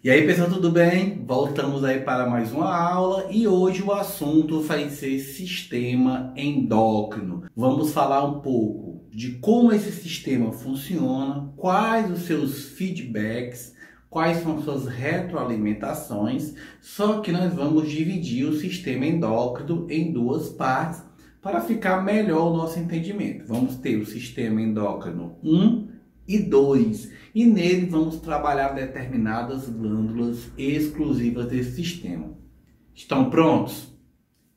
E aí, pessoal, tudo bem? Voltamos aí para mais uma aula e hoje o assunto vai ser sistema endócrino. Vamos falar um pouco de como esse sistema funciona, quais os seus feedbacks, quais são as suas retroalimentações, só que nós vamos dividir o sistema endócrino em duas partes para ficar melhor o nosso entendimento. Vamos ter o sistema endócrino 1 e 2, e nele vamos trabalhar determinadas glândulas exclusivas desse sistema. Estão prontos?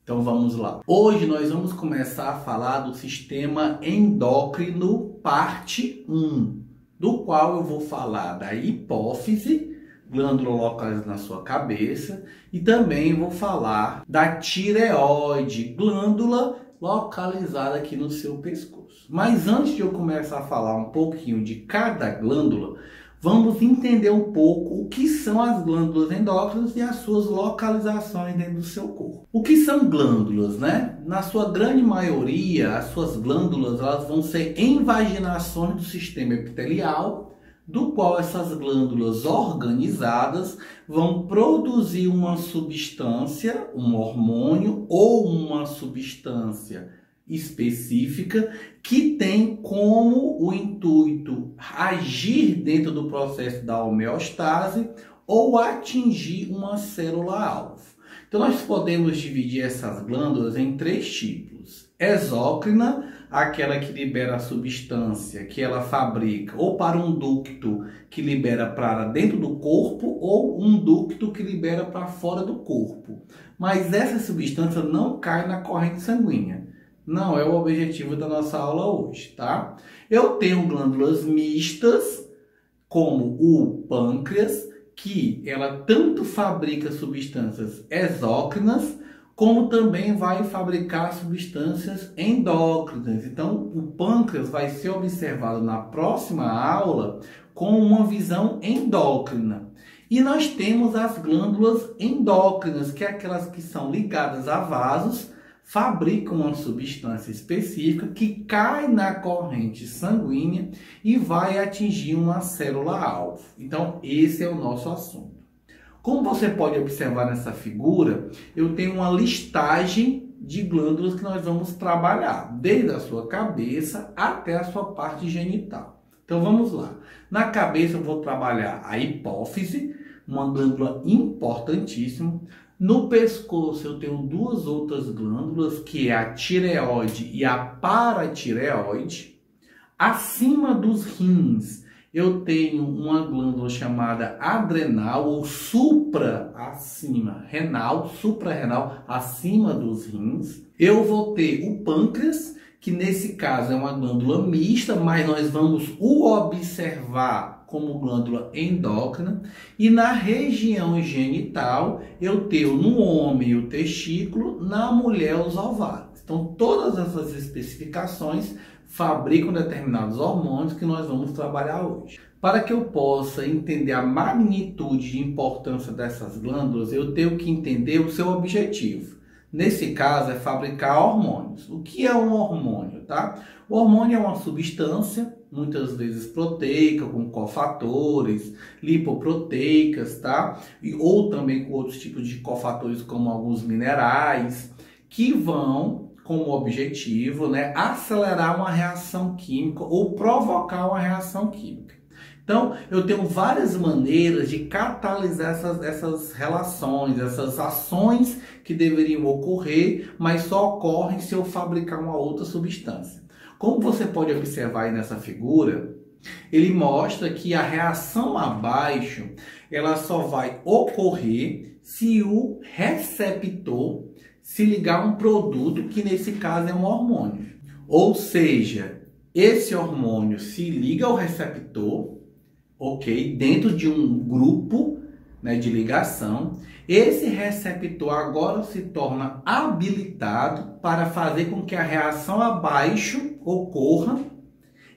Então vamos lá. Hoje nós vamos começar a falar do sistema endócrino parte 1, do qual eu vou falar da hipófise, glândula localizada na sua cabeça, e também vou falar da tireoide, glândula localizada aqui no seu pescoço. Mas antes de eu começar a falar um pouquinho de cada glândula, vamos entender um pouco o que são as glândulas endócrinas e as suas localizações dentro do seu corpo. O que são glândulas, né? Na sua grande maioria, as suas glândulas elas vão ser invaginações do sistema epitelial, do qual essas glândulas organizadas vão produzir uma substância, um hormônio ou uma substância específica que tem como o intuito agir dentro do processo da homeostase ou atingir uma célula-alvo. Então nós podemos dividir essas glândulas em três tipos: exócrina, aquela que libera a substância que ela fabrica ou para um ducto que libera para dentro do corpo ou um ducto que libera para fora do corpo. Mas essa substância não cai na corrente sanguínea. Não é o objetivo da nossa aula hoje, tá? Eu tenho glândulas mistas, como o pâncreas, que ela tanto fabrica substâncias exócrinas, como também vai fabricar substâncias endócrinas. Então, o pâncreas vai ser observado na próxima aula com uma visão endócrina. E nós temos as glândulas endócrinas, que é aquelas que são ligadas a vasos, fabricam uma substância específica que cai na corrente sanguínea e vai atingir uma célula-alvo. Então, esse é o nosso assunto. Como você pode observar nessa figura, eu tenho uma listagem de glândulas que nós vamos trabalhar, desde a sua cabeça até a sua parte genital. Então vamos lá. Na cabeça eu vou trabalhar a hipófise, uma glândula importantíssima. No pescoço eu tenho duas outras glândulas, que é a tireoide e a paratireoide. Acima dos rins eu tenho uma glândula chamada adrenal ou suprarrenal, acima dos rins. Eu vou ter o pâncreas, que nesse caso é uma glândula mista, mas nós vamos o observar como glândula endócrina. E na região genital eu tenho no homem o testículo, na mulher os ovários. Então todas essas especificações fabricam determinados hormônios que nós vamos trabalhar hoje. Para que eu possa entender a magnitude de importância dessas glândulas, eu tenho que entender o seu objetivo. Nesse caso é fabricar hormônios. O que é um hormônio, tá? O hormônio é uma substância, muitas vezes proteica, com cofatores, lipoproteicas, tá? Ou também com outros tipos de cofatores, como alguns minerais, que vão como objetivo, né, acelerar uma reação química ou provocar uma reação química. Então, eu tenho várias maneiras de catalisar essas relações, essas ações que deveriam ocorrer, mas só ocorrem se eu fabricar uma outra substância. Como você pode observar aí nessa figura, ele mostra que a reação abaixo, ela só vai ocorrer se o receptor se ligar a um produto, que nesse caso é um hormônio. Ou seja, esse hormônio se liga ao receptor, ok, dentro de um grupo, né, de ligação. Esse receptor agora se torna habilitado para fazer com que a reação abaixo ocorra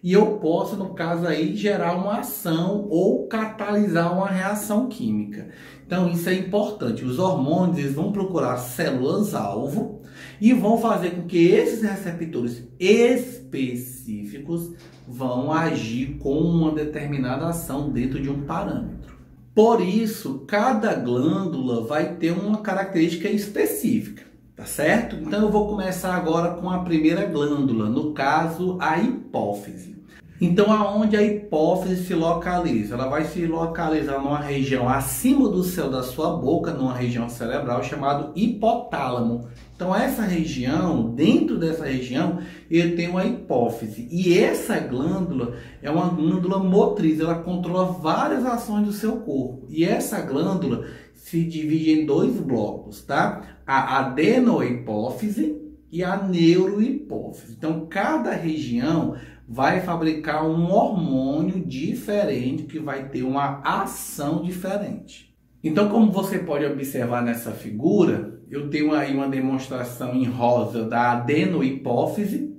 e eu possa, no caso aí, gerar uma ação ou catalisar uma reação química. Então isso é importante. Os hormônios eles vão procurar células-alvo e vão fazer com que esses receptores específicos vão agir com uma determinada ação dentro de um parâmetro. Por isso, cada glândula vai ter uma característica específica, tá certo? Então eu vou começar agora com a primeira glândula, no caso a hipófise. Então aonde a hipófise se localiza? Ela vai se localizar numa região acima do céu da sua boca, numa região cerebral chamada hipotálamo. Então essa região, dentro dessa região, eu tenho a hipófise. E essa glândula é uma glândula motriz, ela controla várias ações do seu corpo. E essa glândula se divide em dois blocos, tá? A adenohipófise e a neurohipófise. Então cada região vai fabricar um hormônio diferente que vai ter uma ação diferente. Então, como você pode observar nessa figura, eu tenho aí uma demonstração em rosa da adenohipófise,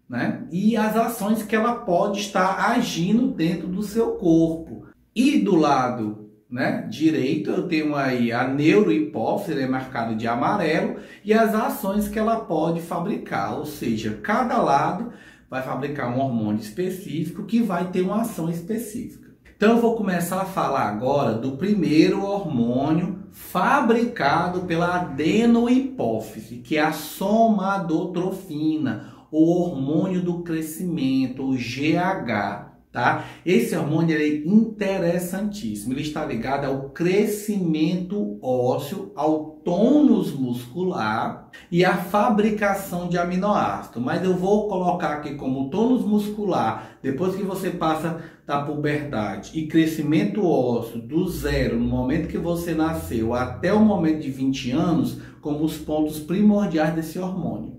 né? E as ações que ela pode estar agindo dentro do seu corpo. E do lado, né, direito, eu tenho aí a neurohipófise, ela é marcada de amarelo, e as ações que ela pode fabricar, ou seja, cada lado vai fabricar um hormônio específico que vai ter uma ação específica. Então eu vou começar a falar agora do primeiro hormônio fabricado pela adenohipófise, que é a somadotrofina, o hormônio do crescimento, o GH. Tá? Esse hormônio é interessantíssimo, ele está ligado ao crescimento ósseo, ao tônus muscular e à fabricação de aminoácidos. Mas eu vou colocar aqui como tônus muscular, depois que você passa da puberdade, e crescimento ósseo do zero, no momento que você nasceu, até o momento de 20 anos, como os pontos primordiais desse hormônio.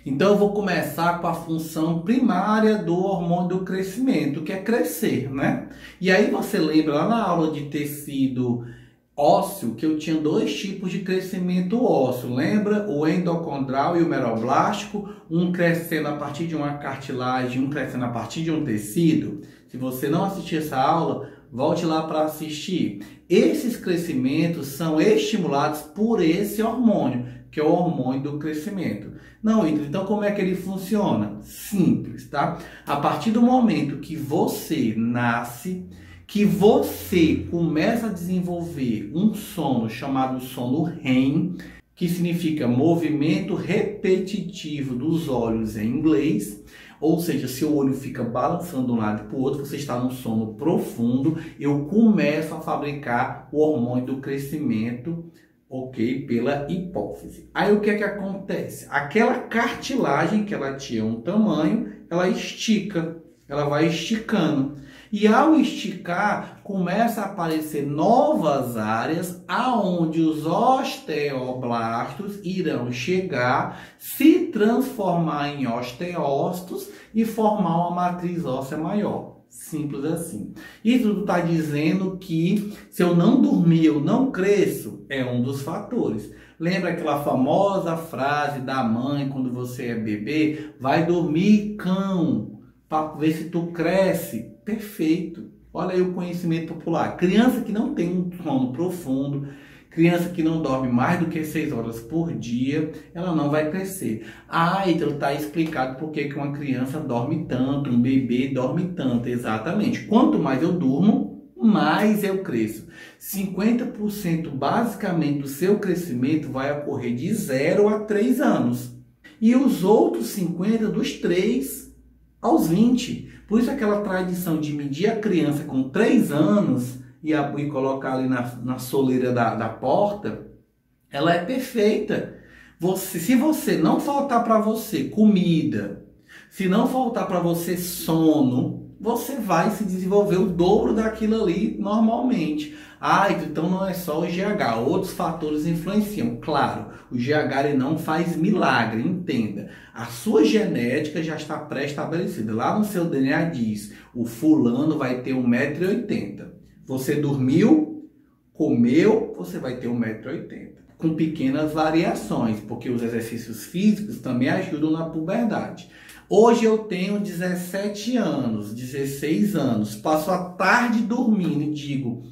Então eu vou começar com a função primária do hormônio do crescimento, que é crescer, né? E aí você lembra lá na aula de tecido ósseo que eu tinha dois tipos de crescimento ósseo, lembra? O endocondral e o meroblástico, um crescendo a partir de uma cartilagem, um crescendo a partir de um tecido. Se você não assistiu essa aula, volte lá para assistir. Esses crescimentos são estimulados por esse hormônio, que é o hormônio do crescimento. Não, então como é que ele funciona? Simples, tá? A partir do momento que você nasce, que você começa a desenvolver um sono chamado sono REM, que significa movimento repetitivo dos olhos em inglês, ou seja, seu olho fica balançando de um lado para o outro, você está num sono profundo, eu começo a fabricar o hormônio do crescimento, ok? Pela hipófise. Aí o que é que acontece? Aquela cartilagem que ela tinha um tamanho, ela estica, ela vai esticando. E ao esticar, começa a aparecer novas áreas aonde os osteoblastos irão chegar, se transformar em osteócitos e formar uma matriz óssea maior. Simples assim. Isso tudo está dizendo que se eu não dormir, eu não cresço, é um dos fatores. Lembra aquela famosa frase da mãe quando você é bebê? Vai dormir, cão, para ver se tu cresce. Perfeito. Olha aí o conhecimento popular. Criança que não tem um sono profundo, criança que não dorme mais do que 6 horas por dia, ela não vai crescer. Ah, então está explicado por que uma criança dorme tanto, um bebê dorme tanto. Exatamente. Quanto mais eu durmo, mais eu cresço. 50% basicamente do seu crescimento vai ocorrer de 0 a 3 anos. E os outros 50% dos 3 aos 20. Por isso aquela tradição de medir a criança com 3 anos e colocar ali na soleira da porta, ela é perfeita. Se você não faltar para você comida, se não faltar para você sono, você vai se desenvolver o dobro daquilo ali normalmente. Ah, então não é só o GH, outros fatores influenciam. Claro, o GH ele não faz milagre, entenda. A sua genética já está pré-estabelecida. Lá no seu DNA diz, o fulano vai ter 1,80 m. Você dormiu, comeu, você vai ter 1,80 m. Com pequenas variações, porque os exercícios físicos também ajudam na puberdade. Hoje eu tenho 17 anos, 16 anos, passo a tarde dormindo e digo,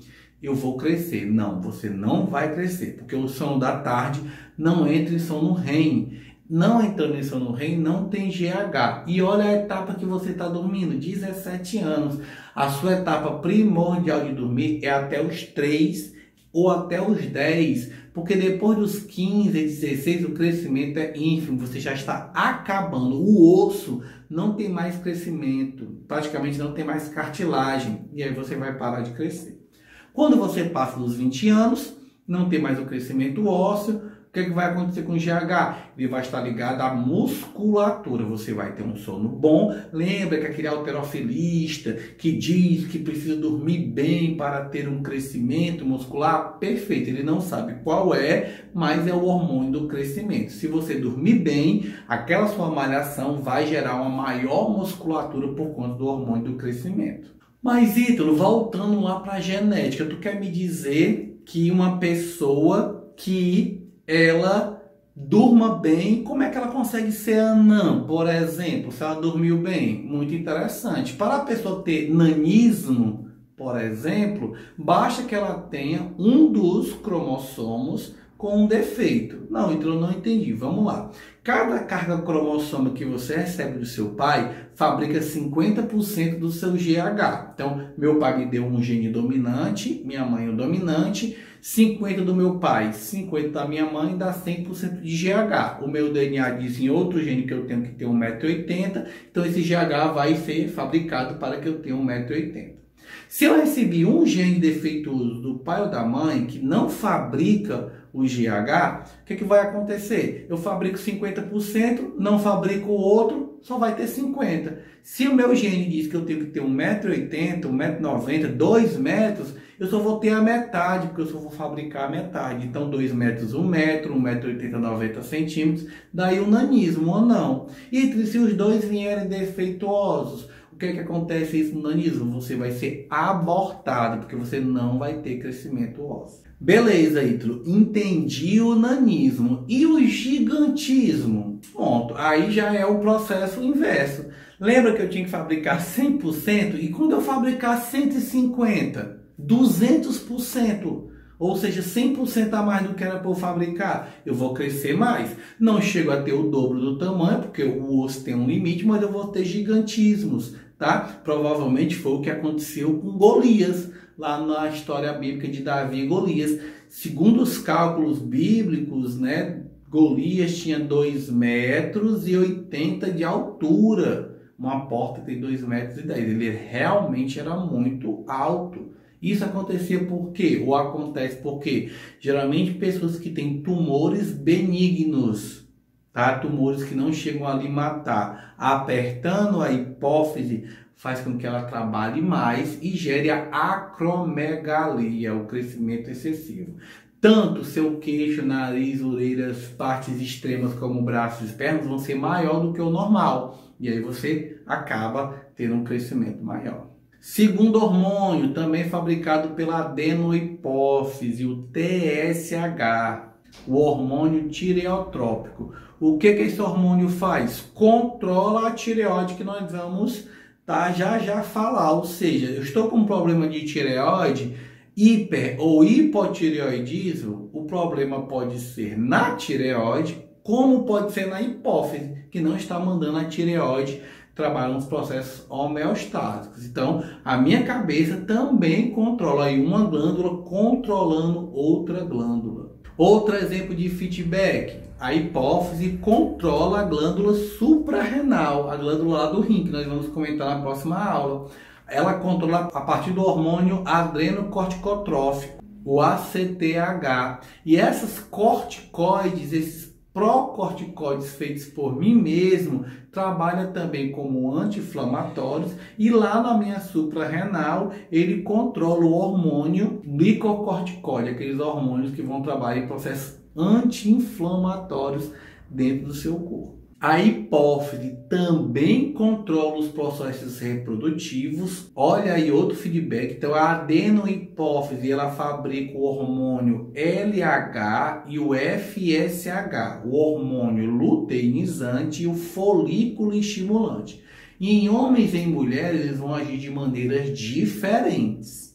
eu vou crescer. Não, você não vai crescer, porque o sono da tarde não entra em sono REM. Não entrando em sono REM, não tem GH. E olha a etapa que você está dormindo, 17 anos. A sua etapa primordial de dormir é até os 3 ou até os 10, porque depois dos 15, 16 o crescimento é ínfimo, você já está acabando. O osso não tem mais crescimento, praticamente não tem mais cartilagem, e aí você vai parar de crescer. Quando você passa dos 20 anos, não tem mais o crescimento ósseo. O que vai acontecer com o GH? Ele vai estar ligado à musculatura. Você vai ter um sono bom. Lembra que aquele halterofilista que diz que precisa dormir bem para ter um crescimento muscular? Perfeito, ele não sabe qual é, mas é o hormônio do crescimento. Se você dormir bem, aquela sua malhação vai gerar uma maior musculatura por conta do hormônio do crescimento. Mas, Ítalo, voltando lá para a genética, tu quer me dizer que uma pessoa que ela durma bem, como é que ela consegue ser anã, por exemplo, se ela dormiu bem? Muito interessante. Para a pessoa ter nanismo, por exemplo, basta que ela tenha um dos cromossomos com um defeito. Não, então eu não entendi. Vamos lá. Cada carga cromossômica que você recebe do seu pai fabrica 50% do seu GH. Então, meu pai me deu um gene dominante, minha mãe um dominante, 50 do meu pai, 50 da minha mãe, dá 100% de GH. O meu DNA diz em outro gene que eu tenho que ter 1,80 m, então esse GH vai ser fabricado para que eu tenha 1,80 m. Se eu recebi um gene defeituoso do pai ou da mãe que não fabrica o GH, o que vai acontecer? Eu fabrico 50%, não fabrico o outro, só vai ter 50%. Se o meu gene diz que eu tenho que ter 1,80 m, 1,90 m, 2 metros, eu só vou ter a metade, porque eu só vou fabricar a metade. Então, 2 metros, 1 metro, 1,80 m, 90 centímetros, daí o nanismo ou não. E se os dois vierem defeituosos, o que acontece isso no nanismo? Você vai ser abortado, porque você não vai ter crescimento ósseo. Beleza, Ítalo, entendi o nanismo. E o gigantismo? Pronto, aí já é o processo inverso. Lembra que eu tinha que fabricar 100%? E quando eu fabricar 150%, 200%, ou seja, 100% a mais do que era para eu fabricar, eu vou crescer mais. Não chego a ter o dobro do tamanho, porque o osso tem um limite, mas eu vou ter gigantismos, tá? Provavelmente foi o que aconteceu com Golias, lá na história bíblica de Davi e Golias. Segundo os cálculos bíblicos, né, Golias tinha 2,80 metros de altura. Uma porta tem 2,10 metros. Ele realmente era muito alto. Isso acontecia por quê? Ou acontece porque geralmente pessoas que têm tumores benignos, tá? Tumores que não chegam a lhe matar, apertando a hipófise, faz com que ela trabalhe mais e gere a acromegalia, o crescimento excessivo. Tanto seu queixo, nariz, orelhas, partes extremas como braços e pernas vão ser maior do que o normal. E aí você acaba tendo um crescimento maior. Segundo hormônio, também fabricado pela adenohipófise, o TSH, o hormônio tireotrópico. O que esse hormônio faz? Controla a tireoide, que nós vamos já falar. Ou seja, eu estou com um problema de tireoide, hiper ou hipotireoidismo, o problema pode ser na tireoide, como pode ser na hipófise, que não está mandando a tireoide trabalhar nos processos homeostáticos. Então, a minha cabeça também controla aí uma glândula controlando outra glândula. Outro exemplo de feedback, a hipófise controla a glândula suprarrenal, a glândula lá do rim, que nós vamos comentar na próxima aula. Ela controla a partir do hormônio adrenocorticotrófico, o ACTH. E essas corticoides, esses procorticoides feitos por mim mesmo, trabalha também como anti-inflamatórios, e lá na minha suprarrenal ele controla o hormônio glicocorticoide, aqueles hormônios que vão trabalhar em processos anti-inflamatórios dentro do seu corpo. A hipófise também controla os processos reprodutivos. Olha aí outro feedback. Então, a adenohipófise, ela fabrica o hormônio LH e o FSH, o hormônio luteinizante e o folículo estimulante. E em homens e em mulheres, eles vão agir de maneiras diferentes.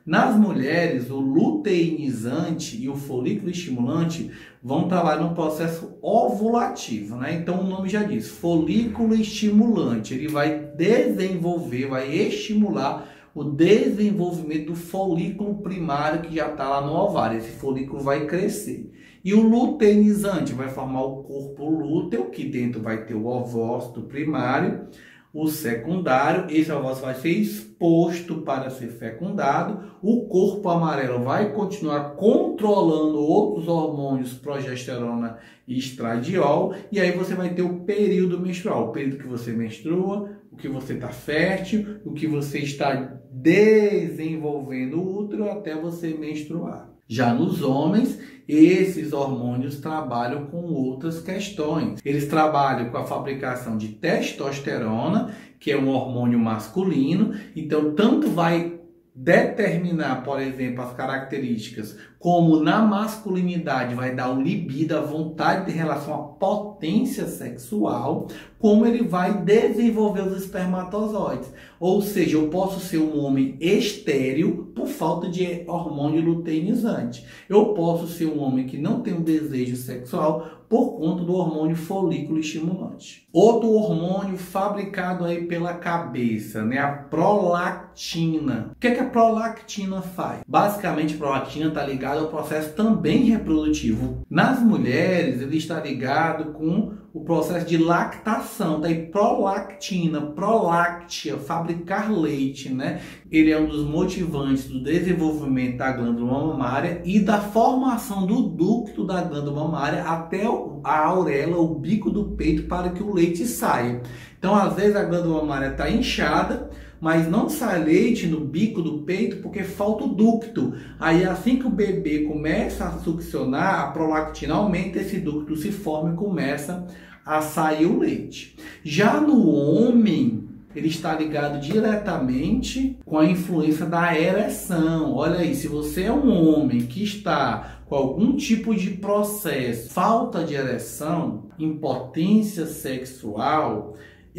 Nas mulheres, o luteinizante e o folículo estimulante vão trabalhar no processo ovulativo, né? Então o nome já diz, folículo estimulante. Ele vai desenvolver, vai estimular o desenvolvimento do folículo primário que já está lá no ovário. Esse folículo vai crescer. E o luteinizante vai formar o corpo lúteo, que dentro vai ter o ovócito primário, o secundário. Esse ovócito vai ser exposto para ser fecundado. O corpo amarelo vai continuar controlando outros hormônios, progesterona e estradiol. E aí você vai ter o período menstrual, o período que você menstrua, o que você está fértil, o que você está desenvolvendo o útero até você menstruar. Já nos homens, esses hormônios trabalham com outras questões. Eles trabalham com a fabricação de testosterona, que é um hormônio masculino. Então, tanto vai determinar, por exemplo, as características, como na masculinidade vai dar o libido, a vontade de relação, a potência sexual, como ele vai desenvolver os espermatozoides. Ou seja, eu posso ser um homem estéril por falta de hormônio luteinizante. Eu posso ser um homem que não tem um desejo sexual por conta do hormônio folículo estimulante. Outro hormônio fabricado aí pela cabeça, né? A prolactina. O que é que a prolactina faz? Basicamente, a prolactina está ligada ao processo também reprodutivo. Nas mulheres, ele está ligado com o processo de lactação, daí prolactina, proláctea, fabricar leite, né? Ele é um dos motivantes do desenvolvimento da glândula mamária e da formação do ducto da glândula mamária até a auréola, o bico do peito, para que o leite saia. Então, às vezes a glândula mamária está inchada, mas não sai leite no bico do peito porque falta o ducto. Aí assim que o bebê começa a succionar, a prolactina aumenta, esse ducto se forma e começa a sair o leite. Já no homem, ele está ligado diretamente com a influência da ereção. Olha aí, se você é um homem que está com algum tipo de processo, falta de ereção, impotência sexual,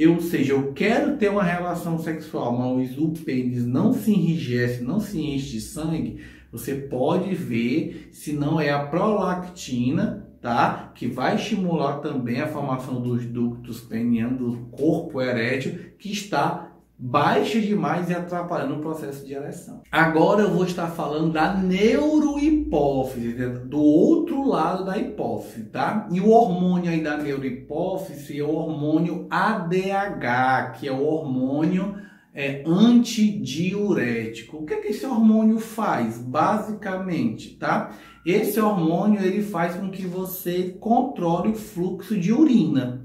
ou seja, eu quero ter uma relação sexual, mas o pênis não se enrijece, não se enche de sangue, você pode ver se não é a prolactina, tá? Que vai estimular também a formação dos ductos penianos, do corpo erétil, que está baixa demais e atrapalhando o processo de ereção. Agora eu vou estar falando da neurohipófise, do outro lado da hipófise, tá? E o hormônio aí da neurohipófise é o hormônio ADH, que é o hormônio antidiurético. O que esse hormônio faz? Basicamente, tá? Esse hormônio ele faz com que você controle o fluxo de urina.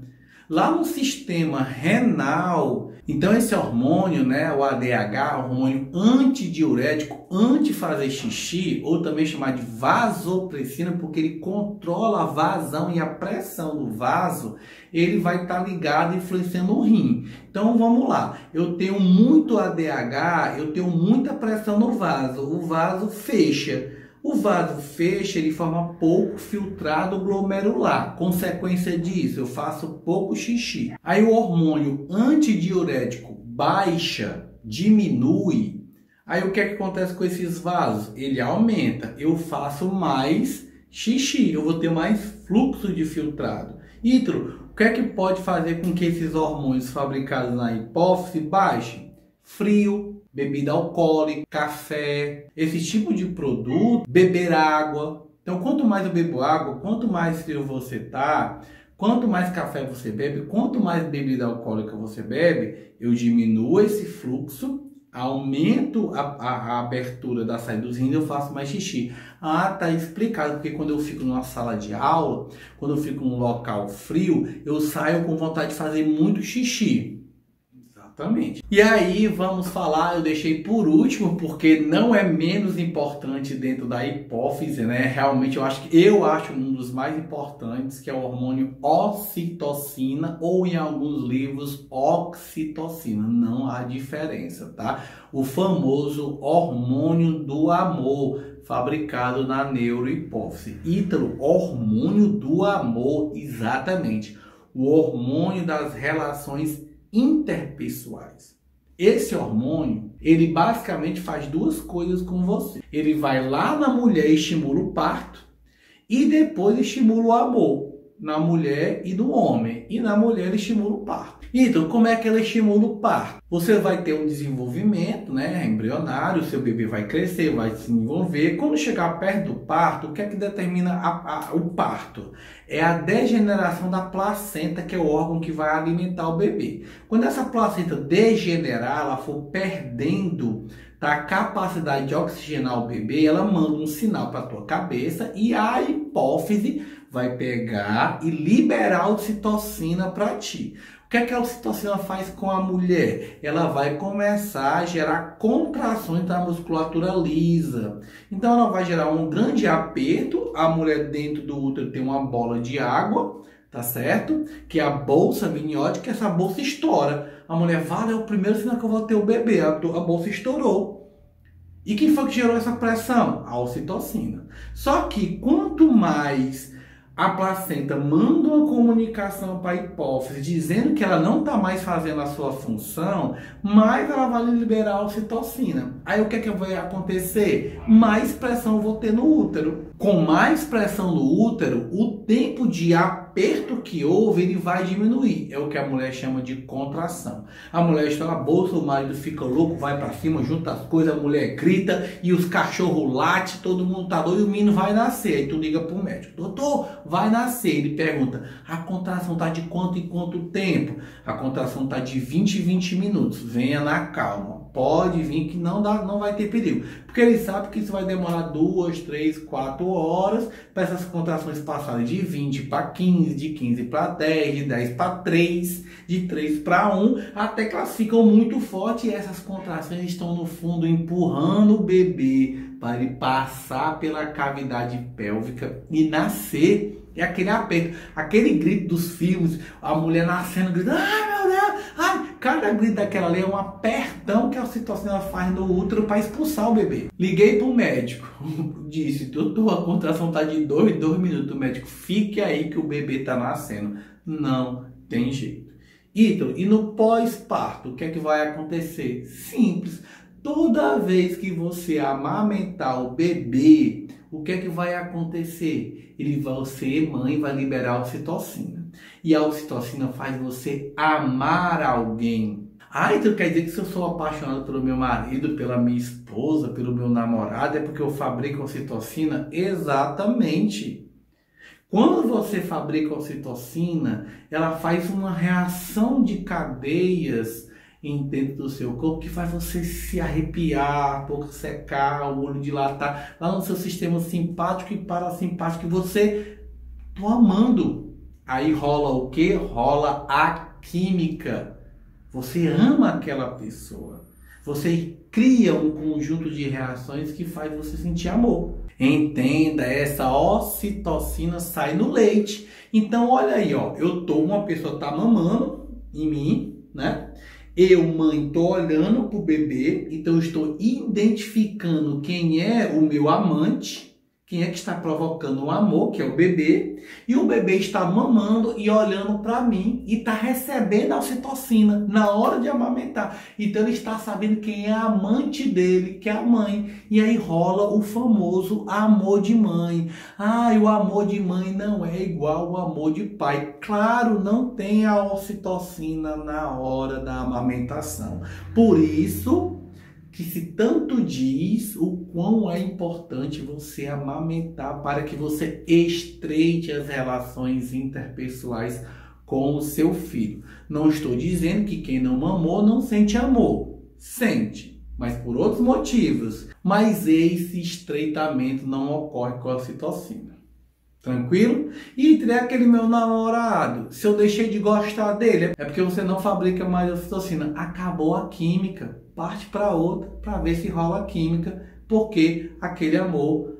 Lá no sistema renal, então esse hormônio, né, o ADH, hormônio antidiurético, anti-fazer xixi, ou também chamado de vasopressina, porque ele controla a vazão e a pressão do vaso, ele vai estar ligado influenciando o rim. Então vamos lá, eu tenho muito ADH, eu tenho muita pressão no vaso, o vaso fecha. O vaso fecha, ele forma pouco filtrado glomerular. Consequência disso, eu faço pouco xixi. Aí o hormônio antidiurético baixa, diminui. Aí o que acontece com esses vasos? Ele aumenta. Eu faço mais xixi, eu vou ter mais fluxo de filtrado. Ítalo, o que é que pode fazer com que esses hormônios fabricados na hipófise baixem? Frio, bebida alcoólica, café, esse tipo de produto, beber água. Então, quanto mais eu bebo água, quanto mais frio você tá, quanto mais café você bebe, quanto mais bebida alcoólica você bebe, eu diminuo esse fluxo, aumento a abertura da saída dos rins, eu faço mais xixi. Ah, tá explicado, porque quando eu fico numa sala de aula, quando eu fico num local frio, eu saio com vontade de fazer muito xixi. Exatamente. E aí vamos falar, eu deixei por último porque não é menos importante dentro da hipófise, né? Realmente eu acho um dos mais importantes, que é o hormônio ocitocina, ou em alguns livros oxitocina, não há diferença, tá? O famoso hormônio do amor, fabricado na neurohipófise. Ítalo, hormônio do amor, exatamente. O hormônio das relações interpessoais. Esse hormônio, ele basicamente faz duas coisas com você. Ele vai lá na mulher e estimula o parto e depois estimula o amor na mulher e no homem. E na mulher ele estimula o parto. Então, como é que ela estimula o parto? Você vai ter um desenvolvimento, né, embrionário, o seu bebê vai crescer, vai se desenvolver. Quando chegar perto do parto, o que é que determina o parto? É a degeneração da placenta, que é o órgão que vai alimentar o bebê. Quando essa placenta degenerar, ela for perdendo a capacidade de oxigenar o bebê, ela manda um sinal para a tua cabeça e a hipófise vai pegar e liberar a ocitocina para ti. O que é que a ocitocina faz com a mulher? Ela vai começar a gerar contrações da musculatura lisa. Então ela vai gerar um grande aperto, a mulher dentro do útero tem uma bola de água, tá certo? Que é a bolsa amniótica, essa bolsa estoura. A mulher fala, é o primeiro sinal que eu vou ter o bebê, a bolsa estourou. E quem foi que gerou essa pressão? A ocitocina. Só que quanto mais a placenta manda uma comunicação para a hipófise dizendo que ela não está mais fazendo a sua função, mais ela vai liberar a ocitocina. Aí o que é que vai acontecer? Mais pressão eu vou ter no útero. Com mais pressão no útero, o tempo de aperto que houve, ele vai diminuir. É o que a mulher chama de contração. A mulher está na bolsa, o marido fica louco, vai para cima, junta as coisas, a mulher grita e os cachorros latem, todo mundo tá doido e o menino vai nascer. Aí tu liga pro médico, doutor, vai nascer. Ele pergunta, a contração tá de quanto em quanto tempo? A contração tá de 20 em 20 minutos. Venha na calma. Pode vir que não vai ter perigo. Porque ele sabe que isso vai demorar 2, 3, 4 horas para essas contrações passarem de 20 para 15, de 15 para 10, de 10 para 3, de 3 para 1, até que elas ficam muito fortes e essas contrações estão no fundo empurrando o bebê para ele passar pela cavidade pélvica e nascer. É aquele aperto, aquele grito dos filmes, a mulher nascendo, gritando, ai meu Deus, ai. Cada grito daquela ali é um apertão que a ocitocina faz no útero para expulsar o bebê. Liguei para o médico, disse, doutor, a contração está de 2 minutos. O médico, fique aí que o bebê está nascendo. Não tem jeito. Ítalo, e no pós-parto, o que é que vai acontecer? Simples. Toda vez que você amamentar o bebê, o que é que vai acontecer? Você, mãe, vai liberar a ocitocina. E a ocitocina faz você amar alguém. Ah, então quer dizer que se eu sou apaixonado pelo meu marido, pela minha esposa, pelo meu namorado, é porque eu fabrico ocitocina? Exatamente. Quando você fabrica ocitocina, ela faz uma reação de cadeias dentro do seu corpo que faz você se arrepiar, pouco secar, o olho dilatar, lá no seu sistema simpático e parasimpático, que você tô amando. Aí rola o que? Rola a química. Você ama aquela pessoa. Você cria um conjunto de reações que faz você sentir amor. Entenda, essa ocitocina sai no leite. Então, olha aí, ó, uma pessoa tá mamando em mim, né? Eu, mãe, estou olhando para o bebê, então eu estou identificando quem é o meu amante, quem é que está provocando o amor, que é o bebê, e o bebê está mamando e olhando para mim e está recebendo a ocitocina na hora de amamentar. Então ele está sabendo quem é a amante dele, que é a mãe. E aí rola o famoso amor de mãe. Ah, o amor de mãe não é igual ao amor de pai. Claro, não tem a ocitocina na hora da amamentação. Por isso que se tanto diz o quão é importante você amamentar para que você estreite as relações interpessoais com o seu filho. Não estou dizendo que quem não mamou não sente amor. Sente, mas por outros motivos. Mas esse estreitamento não ocorre com a ocitocina. Tranquilo? E entre aquele meu namorado, se eu deixei de gostar dele, é porque você não fabrica mais ocitocina. Acabou a química. Parte para outra para ver se rola a química, porque aquele amor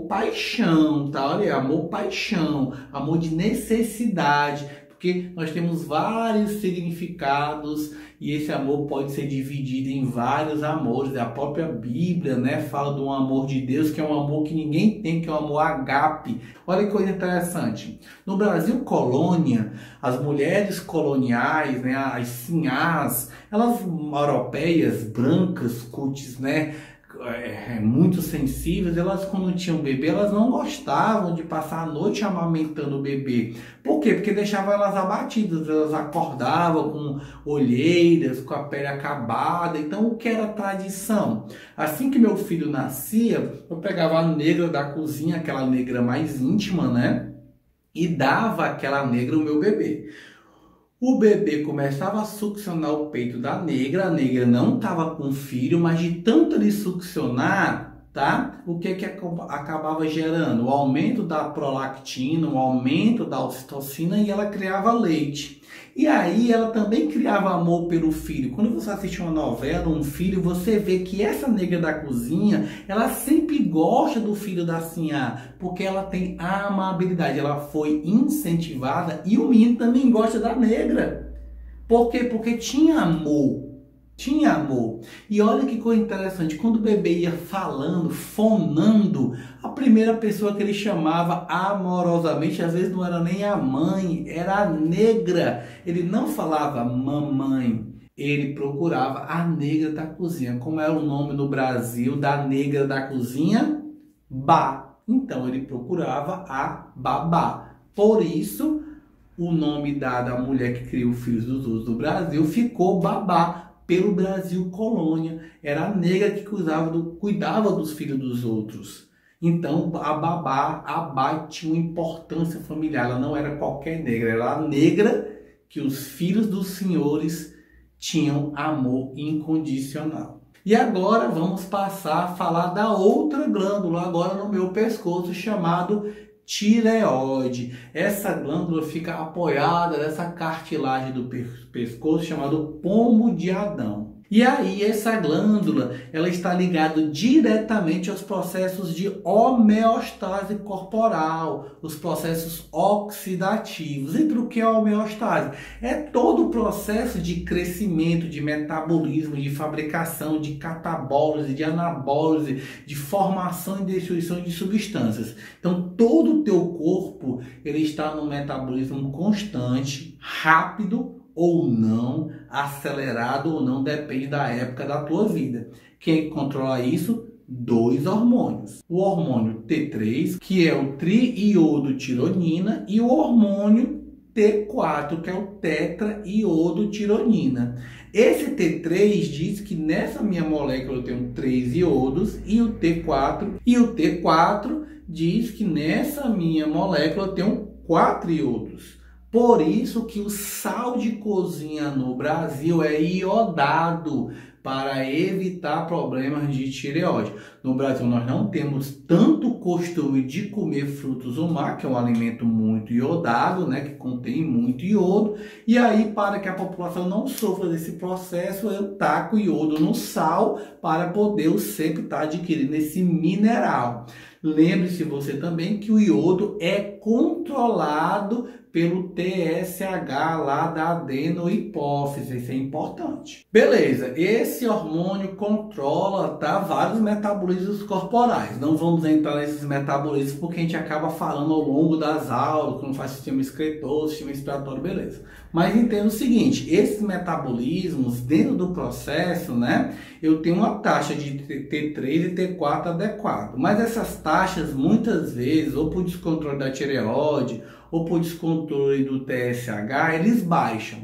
paixão, tá? Olha, amor paixão, amor de necessidade. Porque nós temos vários significados e esse amor pode ser dividido em vários amores. A própria Bíblia, né, fala de um amor de Deus que é um amor que ninguém tem, que é um amor ágape. Olha que coisa interessante. No Brasil colônia, as mulheres coloniais, né, as sinhás, elas europeias, brancas, cutis, né, muito sensíveis, elas quando tinham bebê, elas não gostavam de passar a noite amamentando o bebê. Por quê? Porque deixavam elas abatidas, elas acordavam com olheiras, com a pele acabada. Então, o que era tradição? Assim que meu filho nascia, eu pegava a negra da cozinha, aquela negra mais íntima, né? E dava àquela negra o meu bebê. O bebê começava a succionar o peito da negra, a negra não estava com filho, mas de tanto ele succionar, tá? O que acabava gerando? O aumento da prolactina, o aumento da ocitocina e ela criava leite. E aí ela também criava amor pelo filho. Quando você assiste uma novela, um filho, você vê que essa negra da cozinha, ela sempre gosta do filho da sinhá, porque ela tem amabilidade, ela foi incentivada e o menino também gosta da negra. Por quê? Porque tinha amor. Tinha amor. E olha que coisa interessante, quando o bebê ia falando, fonando, a primeira pessoa que ele chamava amorosamente, às vezes não era nem a mãe, era a negra. Ele não falava mamãe, ele procurava a negra da cozinha. Como era o nome no Brasil da negra da cozinha? Bá. Então ele procurava a babá. Por isso, o nome dado à mulher que criou os filhos dos outros do Brasil ficou babá. Pelo Brasil colônia, era a negra que cuidava dos filhos dos outros. Então a babá tinha uma importância familiar, ela não era qualquer negra, era a negra que os filhos dos senhores tinham amor incondicional. E agora vamos passar a falar da outra glândula, agora no meu pescoço, chamado tireoide. Essa glândula fica apoiada nessa cartilagem do pescoço chamado pomo de Adão. E aí essa glândula, ela está ligada diretamente aos processos de homeostase corporal, os processos oxidativos. Entre o que é a homeostase? É todo o processo de crescimento, de metabolismo, de fabricação, de catabólise, de anabólise, de formação e destruição de substâncias. Então todo o teu corpo, ele está num metabolismo constante, rápido, ou não, acelerado ou não, depende da época da tua vida. Quem controla isso? Dois hormônios. O hormônio T3, que é o triiodotironina, e o hormônio T4, que é o tetraiodotironina. Esse T3 diz que nessa minha molécula eu tenho 3 iodos e o T4 diz que nessa minha molécula eu tenho 4 iodos. Por isso que o sal de cozinha no Brasil é iodado para evitar problemas de tireoide. No Brasil nós não temos tanto costume de comer frutos do mar, que é um alimento muito iodado, né, que contém muito iodo. E aí, para que a população não sofra desse processo, eu taco iodo no sal para poder eu sempre estar adquirindo esse mineral. Lembre-se você também que o iodo é controlado pelo TSH lá da adenohipófise, isso é importante. Beleza, esse hormônio controla, tá, vários metabolismos corporais. Não vamos entrar nesses metabolismos porque a gente acaba falando ao longo das aulas, como faz sistema excretor, sistema respiratório, beleza. Mas entenda o seguinte, esses metabolismos, dentro do processo, né, eu tenho uma taxa de T3 e T4 adequado. Mas essas taxas, muitas vezes, ou por descontrole da tireoide, ou por descontrole do TSH, eles baixam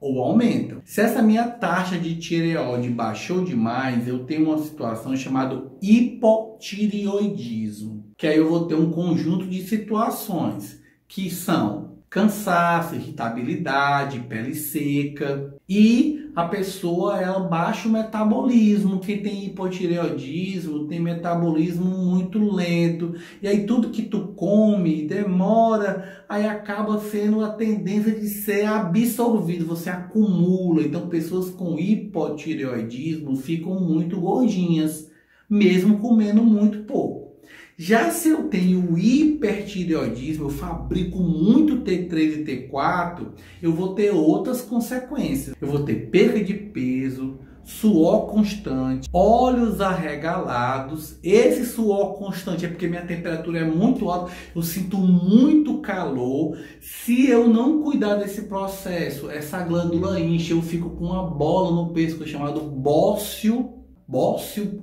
ou aumentam. Se essa minha taxa de tireoide baixou demais, eu tenho uma situação chamada hipotireoidismo, que aí eu vou ter um conjunto de situações que são cansaço, irritabilidade, pele seca e a pessoa ela baixa o metabolismo. Quem tem hipotireoidismo tem metabolismo muito lento e aí tudo que tu come demora, aí acaba sendo a tendência de ser absorvido, você acumula. Então pessoas com hipotireoidismo ficam muito gordinhas, mesmo comendo muito pouco. Já se eu tenho hipertireoidismo, eu fabrico muito T3 e T4, eu vou ter outras consequências. Eu vou ter perda de peso, suor constante, olhos arregalados. Esse suor constante é porque minha temperatura é muito alta, eu sinto muito calor. Se eu não cuidar desse processo, essa glândula incha, eu fico com uma bola no pescoço chamado bócio,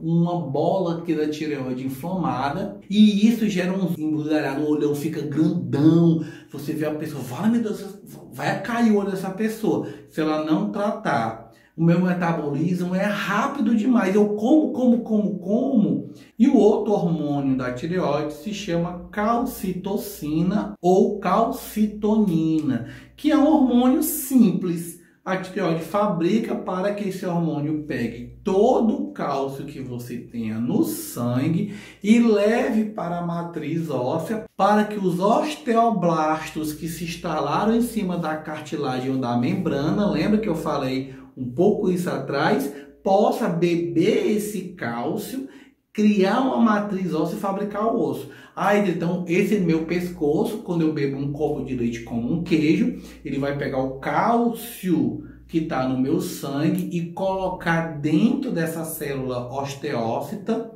uma bola aqui da tireoide inflamada, e isso gera um embrulhado, o olhão fica grandão. Você vê a pessoa, vai, meu Deus, vai cair o olho dessa pessoa se ela não tratar. O meu metabolismo é rápido demais, eu como, e o outro hormônio da tireoide se chama calcitocina ou calcitonina, que é um hormônio simples. A tireoide fabrica para que esse hormônio pegue todo o cálcio que você tenha no sangue e leve para a matriz óssea, para que os osteoblastos que se instalaram em cima da cartilagem ou da membrana, lembra que eu falei um pouco isso atrás, possa beber esse cálcio, criar uma matriz óssea e fabricar o osso. Então, esse meu pescoço, quando eu bebo um copo de leite com um queijo, ele vai pegar o cálcio que está no meu sangue e colocar dentro dessa célula osteócita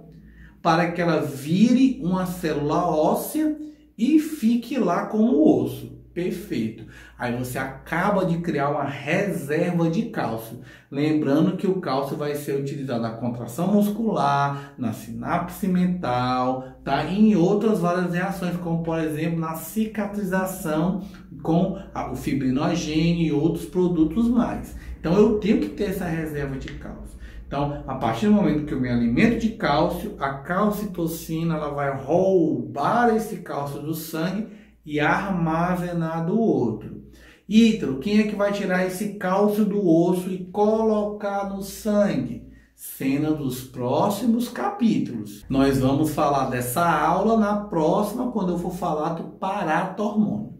para que ela vire uma célula óssea e fique lá como osso. Perfeito. Aí você acaba de criar uma reserva de cálcio. Lembrando que o cálcio vai ser utilizado na contração muscular, na sinapse mental, tá? E em outras várias reações, como por exemplo na cicatrização com o fibrinogênio e outros produtos mais. Então eu tenho que ter essa reserva de cálcio. Então, a partir do momento que eu me alimento de cálcio, a calcitocina ela vai roubar esse cálcio do sangue e armazenar do outro. Ítalo, quem é que vai tirar esse cálcio do osso e colocar no sangue? Cena dos próximos capítulos. Nós vamos falar dessa aula na próxima, quando eu for falar do paratormônio.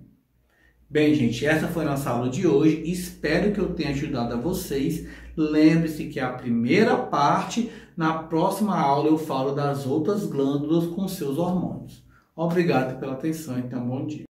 Bem, gente, essa foi a nossa aula de hoje. Espero que eu tenha ajudado a vocês. Lembre-se que a primeira parte, na próxima aula eu falo das outras glândulas com seus hormônios. Obrigado pela atenção e tenha um bom dia.